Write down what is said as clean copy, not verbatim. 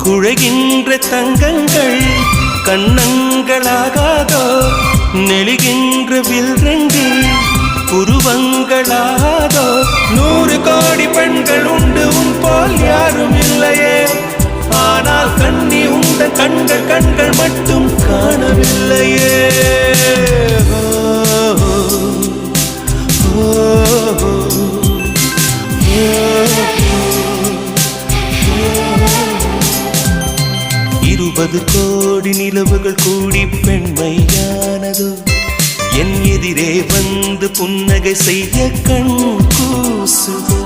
குழைகின்ற தங்கங்கள் கண்ணங்களாகாதோ நெளிகின்ற வில்ரங்கில் புருவங்களாகாதோ 100 கோடி பெண்கள் உண்டு உன் போல் யாரும் இல்லையே ஆனால் கண்ணி உண்ட கண்கள் கண்கள் மட்டும் காணவில்லையே இருபது கோடி நிலவுகள் கூடி பெண்மையானதோ என் எதிரே வந்து புன்னகை செய்ய கண் கூசுதோ